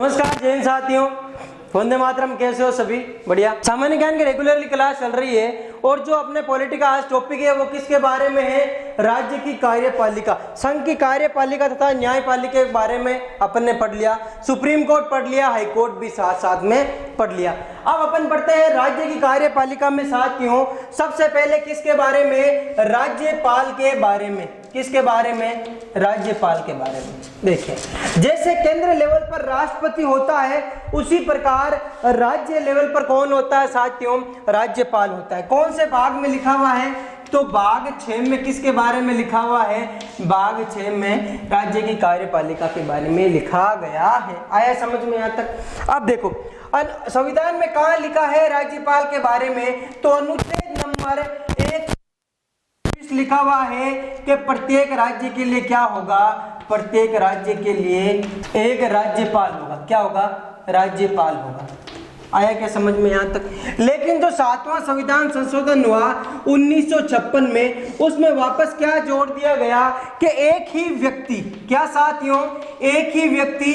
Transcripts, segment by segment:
नमस्कार जैन साथियों, वंदे मातरम। कैसे हो सभी? बढ़िया। सामान्य ज्ञान की रेगुलरली क्लास चल रही है और जो अपने पॉलिटिकल आज टॉपिक है वो किसके बारे में है? राज्य की कार्यपालिका, संघ की कार्यपालिका तथा न्यायपालिका के बारे में अपन ने पढ़ लिया। सुप्रीम कोर्ट पढ़ लिया, हाई कोर्ट भी साथ साथ में पढ़ लिया। अब अपन पढ़ते हैं राज्य की कार्यपालिका में साथियों। सबसे पहले किसके बारे में? राज्यपाल के बारे में। किसके बारे में? राज्यपाल के बारे में। देखिए, जैसे केंद्र लेवल पर राष्ट्रपति होता है उसी प्रकार राज्य लेवल पर कौन होता है साथियों? राज्यपाल होता है। कौन से भाग में लिखा हुआ है? तो भाग 6 में किसके बारे में लिखा हुआ है? भाग 6 में राज्य की कार्यपालिका के बारे में लिखा गया है। आया समझ में यहाँ तक? अब देखो, संविधान में कहाँ लिखा है राज्यपाल के बारे में? तो अनुच्छेद नंबर 1 लिखा हुआ है कि प्रत्येक राज्य के लिए क्या होगा? प्रत्येक राज्य के लिए एक राज्यपाल होगा। क्या होगा? राज्यपाल होगा। आया क्या समझ में यहाँ तक? लेकिन जो 7वां संविधान संशोधन हुआ 1956 में, उसमें वापस क्या जोड़ दिया गया कि एक ही व्यक्ति, क्या साथियों? एक ही व्यक्ति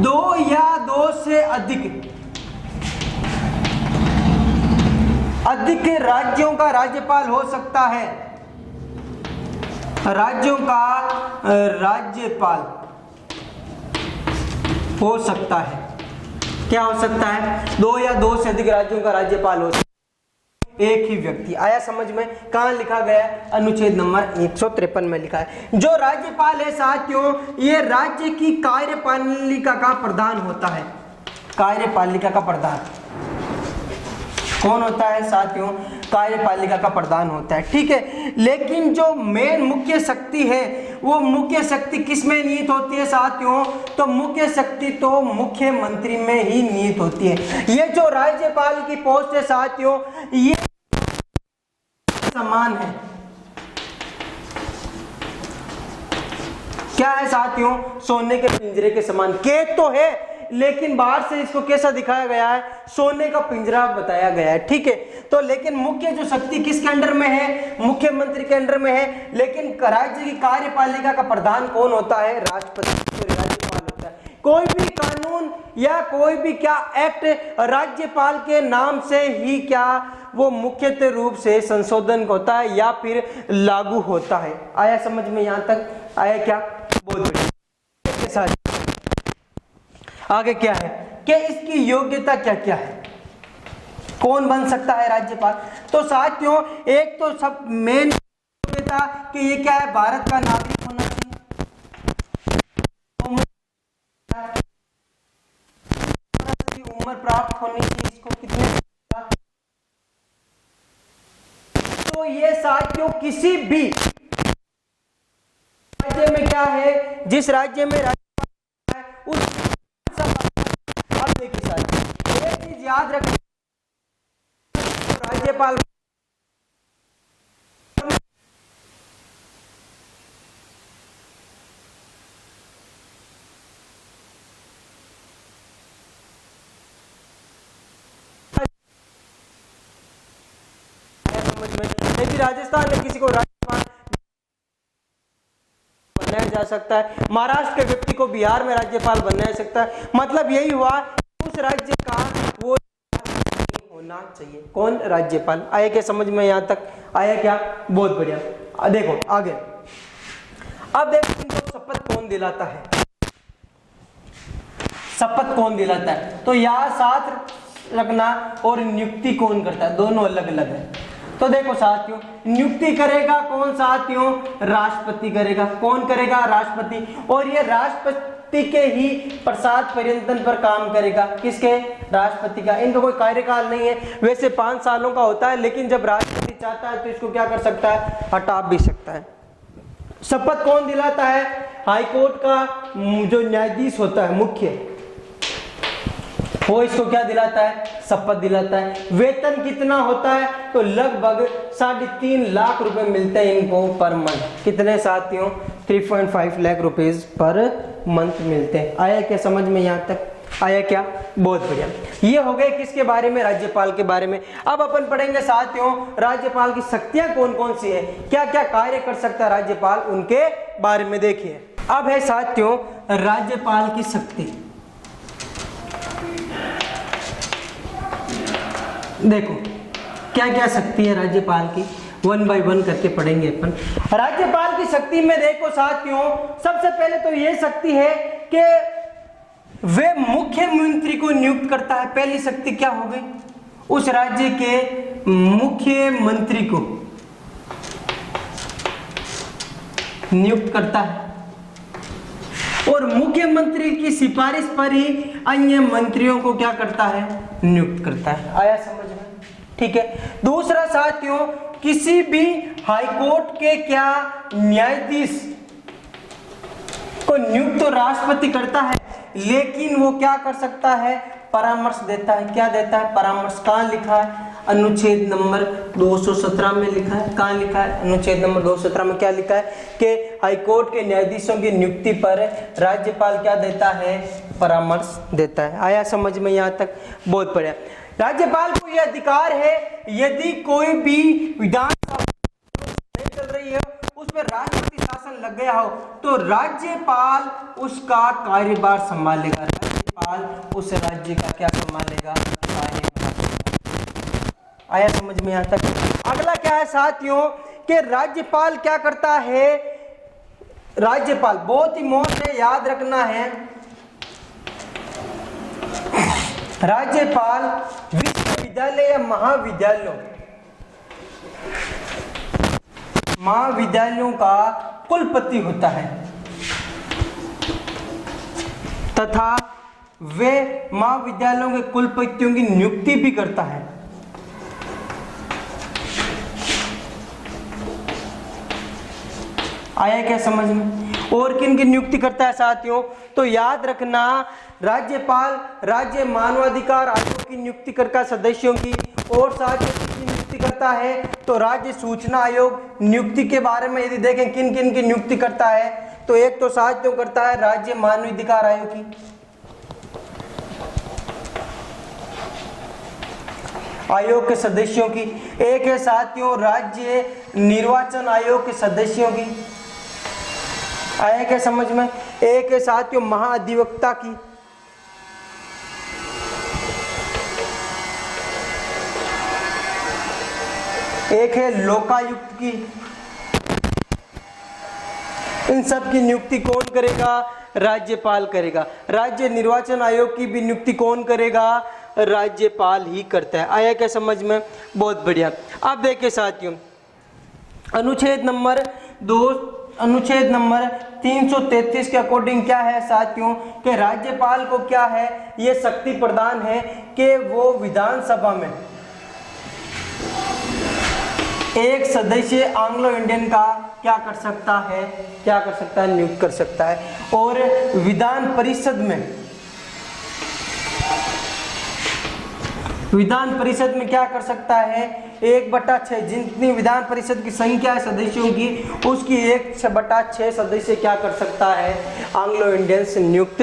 2 या 2 से अधिक राज्यों का राज्यपाल हो सकता है। राज्यों का राज्यपाल हो सकता है। क्या हो सकता है? 2 या 2 से अधिक राज्यों का राज्यपाल हो सकता है एक ही व्यक्ति। आया समझ में? कहां लिखा गया? अनुच्छेद नंबर 153 में लिखा है। जो राज्यपाल है साथियों, ये राज्य की कार्यपालिका का प्रधान होता है। कार्यपालिका का प्रधान कौन होता है साथियों? कार्यपालिका का प्रधान होता है। ठीक है, लेकिन जो मेन मुख्य शक्ति है वो मुख्य शक्ति किस में निहित होती है साथियों? तो मुख्य शक्ति तो मुख्यमंत्री में ही निहित होती है। ये जो राज्यपाल की पोस्ट है साथियों, ये समान है। क्या है साथियों? सोने के पिंजरे के समान। कैद तो है लेकिन बाहर से इसको कैसा दिखाया गया है? सोने का पिंजरा बताया गया है। ठीक है, तो लेकिन मुख्य जो शक्ति किसके अंडर में है? मुख्यमंत्री के अंडर में है। लेकिन राज्य की कार्यपालिका का प्रधान कौन होता है? राष्ट्रपति, राज्यपाल होता है। कोई भी कानून या कोई भी क्या एक्ट राज्यपाल के नाम से ही क्या वो मुख्यतः रूप से संशोधन होता है या फिर लागू होता है। आया समझ में यहाँ तक? आया क्या? बहुत बढ़िया। आगे क्या है कि इसकी योग्यता क्या क्या है? कौन बन सकता है राज्यपाल? तो साथियों, एक तो सब मेन योग्यता कि ये क्या है? भारत का नागरिक होना चाहिए, उम्र प्राप्त होनी चाहिए इसको। कितने? तो ये साथियों किसी भी राज्य में क्या है? जिस राज्य में राज्यपाल है उस देखिए साथियों, एक चीज याद रखिए, राज्यपाल यदि राजस्थान में किसी को राज्यपाल बनाया जा सकता है, महाराष्ट्र के व्यक्ति को बिहार में राज्यपाल बनाया जा सकता है। मतलब यही हुआ उस राज्य का वो होना चाहिए। कौन? राज्यपाल। आया क्या समझ में? यहाँ तक आया क्या? बहुत बढ़िया। देखो आगे। अब देखो इनको शपथ कौन दिलाता है? शपथ कौन दिलाता है? तो यहाँ साथ रखना और नियुक्ति कौन करता है? दोनों अलग अलग है। तो देखो साथियों, नियुक्ति करेगा कौन साथियों? राष्ट्रपति करेगा। कौन करेगा? राष्ट्रपति। और ये राष्ट्रपति के ही प्रसाद पर्यंतन पर काम करेगा। किसके? राष्ट्रपति का। इनका कोई कार्यकाल नहीं है। वैसे 5 सालों का होता है, लेकिन जब राष्ट्रपति चाहता है तो इसको क्या कर सकता है? हटा भी सकता है। शपथ कौन दिलाता है? हाईकोर्ट का जो न्यायाधीश होता है मुख्य, वो इसको क्या दिलाता है? शपथ दिलाता है। वेतन कितना होता है? तो लगभग 3.5 लाख रुपए मिलते हैं इनको पर मंथ। कितने साथियों? 3.5 लाख रुपीज पर मंथ मिलते हैं। आया क्या समझ में यहाँ तक? आया क्या? बहुत बढ़िया। ये हो गए किसके बारे में? राज्यपाल के बारे में। अब अपन पढ़ेंगे साथियों राज्यपाल की शक्तियां कौन कौन सी है, क्या क्या कार्य कर सकता है राज्यपाल, उनके बारे में देखिए। अब है साथियों राज्यपाल की शक्ति। देखो क्या क्या शक्ति है राज्यपाल की, 1 बाय 1 करके पढ़ेंगे अपन। राज्यपाल की शक्ति में देखो साथियों, सबसे पहले तो ये शक्ति है कि वे मुख्यमंत्री को नियुक्त करता है। पहली शक्ति क्या हो गई, उस राज्य के मुख्यमंत्री को नियुक्त करता है और मुख्यमंत्री की सिफारिश पर ही अन्य मंत्रियों को क्या करता है, नियुक्त करता है। आया समझ में? ठीक है। दूसरा साथियों, किसी भी हाईकोर्ट के क्या न्यायाधीश को नियुक्त तो राष्ट्रपति करता है, लेकिन वो क्या कर सकता है, परामर्श देता है। क्या देता है, परामर्श। कहाँ लिखा है, अनुच्छेद नंबर 217 में लिखा है। कहाँ लिखा है, अनुच्छेद नंबर 217 में क्या लिखा है कि हाईकोर्ट के न्यायाधीशों की नियुक्ति पर राज्यपाल क्या देता है, परामर्श देता है। आया समझ में यहाँ तक? बहुत बढ़िया। राज्यपाल को यह अधिकार है, यदि कोई भी विधानसभा चल रही है उस पर राष्ट्रपति शासन लग गया हो तो राज्यपाल उसका कार्यभार संभालेगा। राज्यपाल उस राज्य का क्या संभालेगा, कार्यभार। आया समझ में यहाँ तक? अगला क्या है साथियों कि राज्यपाल क्या करता है, राज्यपाल बहुत ही महत्व है, याद रखना है। राज्यपाल विश्वविद्यालय या महाविद्यालयों का कुलपति होता है तथा वे महाविद्यालयों के कुलपतियों की नियुक्ति भी करता है। आया क्या समझ में? और किन की नियुक्ति करता है साथियों, तो याद रखना, राज्यपाल राज्य मानवाधिकार आयोग की नियुक्ति करता है सदस्यों की, और साथ ही किसकी नियुक्ति करता है, तो राज्य सूचना आयोग नियुक्ति के बारे में यदि देखें किन किन की नियुक्ति करता है, तो एक तो साथियों करता है राज्य मानवाधिकार आयोग की, आयोग के सदस्यों की, एक है साथियों राज्य निर्वाचन आयोग के सदस्यों की। आया क्या समझ में? एक है साथियों महाधिवक्ता की, एक है लोकायुक्त की। इन सब की नियुक्ति कौन करेगा, राज्यपाल करेगा। राज्य निर्वाचन आयोग की भी नियुक्ति कौन करेगा, राज्यपाल ही करता है। आया क्या समझ में? बहुत बढ़िया। अब देखिए साथियों, अनुच्छेद नंबर 333 के अकॉर्डिंग क्या है साथियों कि राज्यपाल को क्या है, ये शक्ति प्रदान है कि वो विधानसभा में एक सदस्य एंग्लो इंडियन का क्या कर सकता है, नियुक्त कर सकता है। और विधान परिषद में क्या कर सकता है, 1/6 जितनी विधान परिषद की संख्या है सदस्यों की, उसकी 1/6 सदस्य क्या कर सकता है, एंग्लो इंडियन से नियुक्त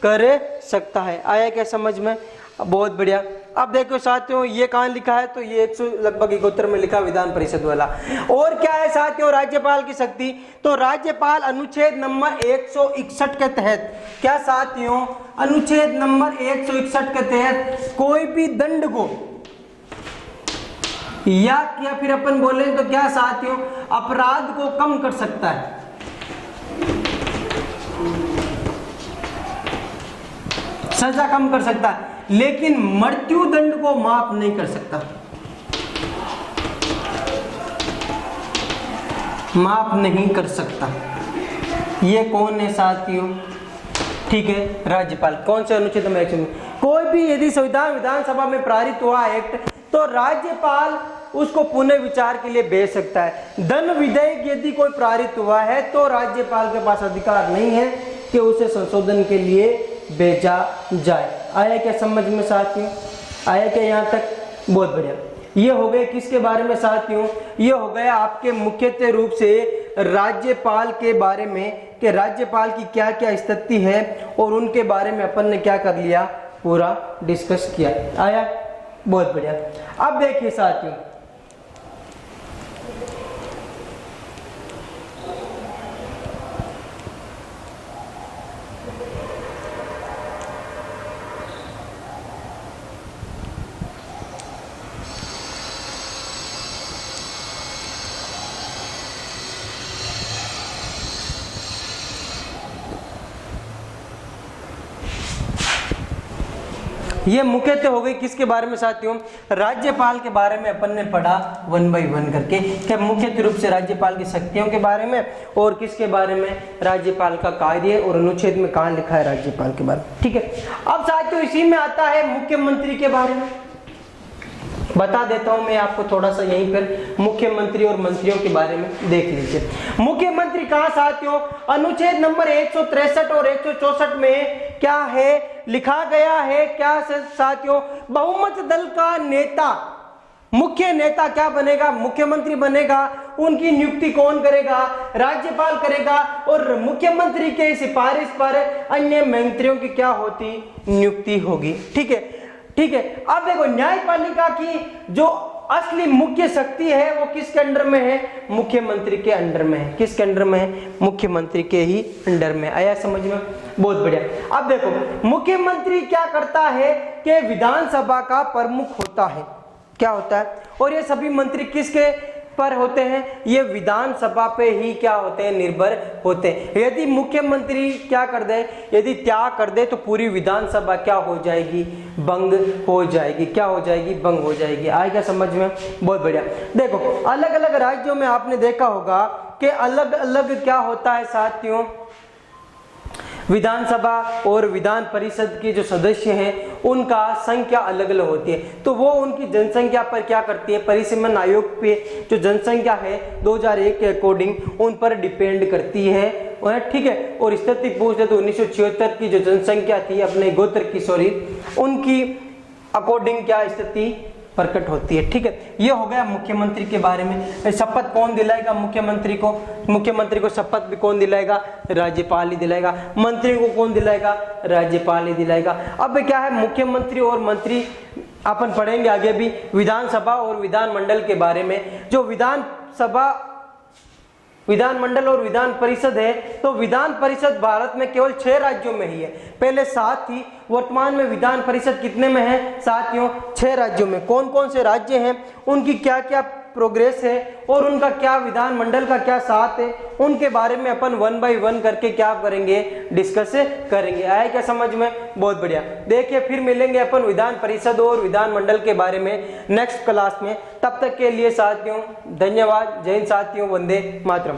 कर सकता है। आया क्या समझ में? बहुत बढ़िया। अब देखो साथियों, ये कहाँ लिखा है, तो ये 171 में लिखा विधान परिषद वाला। और क्या है साथियों राज्यपाल की शक्ति, तो राज्यपाल अनुच्छेद नंबर 161 के तहत, क्या साथियों, अनुच्छेद नंबर 161 के तहत कोई भी दंड को या फिर अपन बोले तो क्या साथियों, अपराध को कम कर सकता है। सजा कम कर सकता है, लेकिन मृत्यु दंड को माफ नहीं कर सकता, माफ नहीं कर सकता। ये कौन है साथियों, ठीक है, राज्यपाल। कौन से अनुच्छेद में? कोई भी यदि संविधान विधानसभा में पारित हुआ एक्ट, तो राज्यपाल उसको पुनः विचार के लिए भेज सकता है। धन विधेयक यदि कोई पारित हुआ है तो राज्यपाल के पास अधिकार नहीं है कि उसे संशोधन के लिए भेजा जाए। आया क्या समझ में साथियों? आया क्या यहाँ तक? बहुत बढ़िया। ये हो गए किसके बारे में साथियों, ये हो गया आपके मुख्यतः रूप से राज्यपाल के बारे में कि राज्यपाल की क्या क्या स्थिति है और उनके बारे में अपन ने क्या कर लिया, पूरा डिस्कस किया। आया? बहुत बढ़िया। अब देखिए साथियों, ये मुख्यतः हो गई किसके बारे में साथियों, राज्यपाल के बारे में अपन ने पढ़ा 1 बाय 1 करके, कि मुख्य रूप से राज्यपाल की शक्तियों के बारे में और किसके बारे में, राज्यपाल का कार्य और अनुच्छेद में कहाँ लिखा है राज्यपाल के बारे में। ठीक है, अब साथियों इसी में आता है मुख्यमंत्री के बारे में। बता देता हूं मैं आपको थोड़ा सा यहीं पर मुख्यमंत्री और मंत्रियों के बारे में देख लीजिए। मुख्यमंत्री कहां साथियों, अनुच्छेद नंबर 163 और 164 में क्या है लिखा गया है, क्या साथियों, बहुमत दल का नेता, मुख्य नेता क्या बनेगा, मुख्यमंत्री बनेगा। उनकी नियुक्ति कौन करेगा, राज्यपाल करेगा, और मुख्यमंत्री के सिफारिश पर अन्य मंत्रियों की क्या होती, नियुक्ति होगी। ठीक है, ठीक है। अब देखो न्यायपालिका की जो असली मुख्य शक्ति है वो किसके अंडर में है, मुख्यमंत्री के अंडर में है। किसके अंडर में है, मुख्यमंत्री के ही अंडर में। आया समझ में, बहुत बढ़िया। अब देखो मुख्यमंत्री क्या करता है कि विधानसभा का प्रमुख होता है, क्या होता है, और ये सभी मंत्री किसके पर होते हैं, ये विधानसभा पे ही क्या होते हैं, निर्भर होते हैं। यदि मुख्यमंत्री क्या कर दे, यदि त्याग कर दे तो पूरी विधानसभा क्या हो जाएगी, भंग हो जाएगी। क्या हो जाएगी, भंग हो जाएगी। आएगा समझ में, बहुत बढ़िया। देखो अलग अलग राज्यों में आपने देखा होगा कि अलग अलग क्या होता है साथियों, विधानसभा और विधान परिषद के जो सदस्य हैं उनका संख्या अलग अलग होती है, तो वो उनकी जनसंख्या पर क्या करती है, परिसीमन आयोग पे जो जनसंख्या है 2001 के अकॉर्डिंग उन पर डिपेंड करती है। ठीक है, और स्थिति पूछते तो 1976 की जो जनसंख्या थी अपने गोत्र की, सॉरी, उनकी अकॉर्डिंग क्या स्थिति प्रकट होती है। ठीक है, ये हो गया मुख्यमंत्री के बारे में। शपथ कौन दिलाएगा मुख्यमंत्री को, मुख्यमंत्री को शपथ भी कौन दिलाएगा, राज्यपाल ही दिलाएगा। मंत्री को कौन दिलाएगा, राज्यपाल ही दिलाएगा। अब क्या है, मुख्यमंत्री और मंत्री अपन पढ़ेंगे आगे भी विधानसभा और विधानमंडल के बारे में। जो विधानमंडल और विधान परिषद है, तो विधान परिषद भारत में केवल 6 राज्यों में ही है, पहले 7 थी, वर्तमान में विधान परिषद कितने में है साथियों, 6 राज्यों में। कौन कौन से राज्य हैं, उनकी क्या क्या प्रोग्रेस है और उनका क्या विधानमंडल का क्या साथ है, उनके बारे में अपन 1 बाय 1 करके क्या करेंगे, डिस्कस करेंगे। आया क्या समझ में, बहुत बढ़िया। देखिए फिर मिलेंगे अपन विधान परिषद और विधानमंडल के बारे में नेक्स्ट क्लास में। तब तक के लिए साथियों धन्यवाद। जय हिंद साथियों, वंदे मातरम।